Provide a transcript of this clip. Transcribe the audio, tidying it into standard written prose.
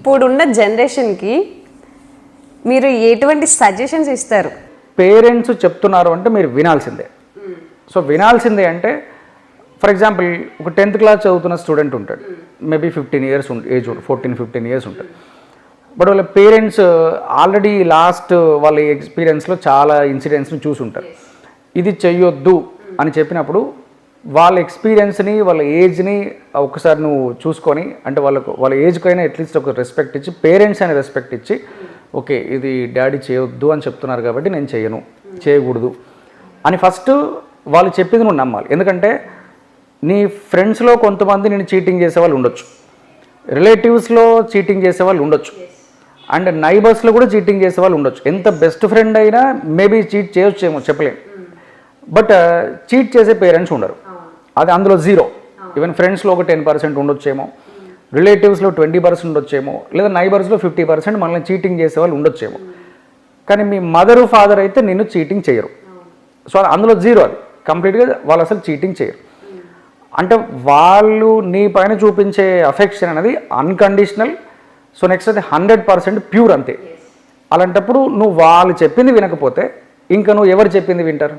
ఇప్పుడున్న జనరేషన్కి మీరు ఎటువంటి సజెషన్స్ ఇస్తారు? పేరెంట్స్ చెప్తున్నారు అంటే మీరు వినాల్సిందే. సో వినాల్సిందే అంటే ఫర్ ఎగ్జాంపుల్ ఒక 10th క్లాస్ చదువుతున్న స్టూడెంట్ ఉంటాడు, మేబీ 15 years ఏజ్, 14-15 years ఉంటుంది. బట్ వాళ్ళ పేరెంట్స్ ఆల్రెడీ లాస్ట్ వాళ్ళ ఎక్స్పీరియన్స్లో చాలా ఇన్సిడెంట్స్ని చూసి ఉంటారు. ఇది చెయ్యొద్దు అని చెప్పినప్పుడు వాళ్ళ ఎక్స్పీరియన్స్ని వాళ్ళ ఏజ్ని ఒకసారి నువ్వు చూసుకొని, అంటే వాళ్ళ ఏజ్కైనా అట్లీస్ట్ ఒక రెస్పెక్ట్ ఇచ్చి, పేరెంట్స్ అని రెస్పెక్ట్ ఇచ్చి, ఓకే ఇది డాడీ చేయొద్దు అని చెప్తున్నారు కాబట్టి నేను చేయను, చేయకూడదు అని ఫస్ట్ వాళ్ళు చెప్పింది నువ్వు నమ్మాలి. ఎందుకంటే నీ ఫ్రెండ్స్లో కొంతమంది నేను చీటింగ్ చేసే వాళ్ళు ఉండొచ్చు, రిలేటివ్స్లో చీటింగ్ చేసే వాళ్ళు ఉండొచ్చు, అండ్ నైబర్స్లో కూడా చీటింగ్ చేసే వాళ్ళు ఉండొచ్చు. ఎంత బెస్ట్ ఫ్రెండ్ అయినా మేబీ చీట్ చేయొచ్చేమో చెప్పలేము, బట్ చీట్ చేసే పేరెంట్స్ ఉండరు. అది అందులో 0. ఈవెన్ ఫ్రెండ్స్లో ఒక 10% ఉండొచ్చేమో, రిలేటివ్స్లో 20% ఉండొచ్చేమో, లేదా నైబర్స్లో 50% మనల్ని చీటింగ్ చేసే వాళ్ళు ఉండొచ్చేమో. కానీ మీ మదరు ఫాదర్ అయితే నిన్ను చీటింగ్ చేయరు. సో అందులో 0, అది కంప్లీట్గా వాళ్ళు అసలు చీటింగ్ చేయరు. అంటే వాళ్ళు నీ పైన చూపించే అఫెక్షన్ అనేది అన్కండిషనల్. సో నెక్స్ట్ అది 100% ప్యూర్ అంతే. అలాంటప్పుడు నువ్వు వాళ్ళు చెప్పింది వినకపోతే ఇంకా నువ్వు ఎవరు చెప్పింది వింటారు?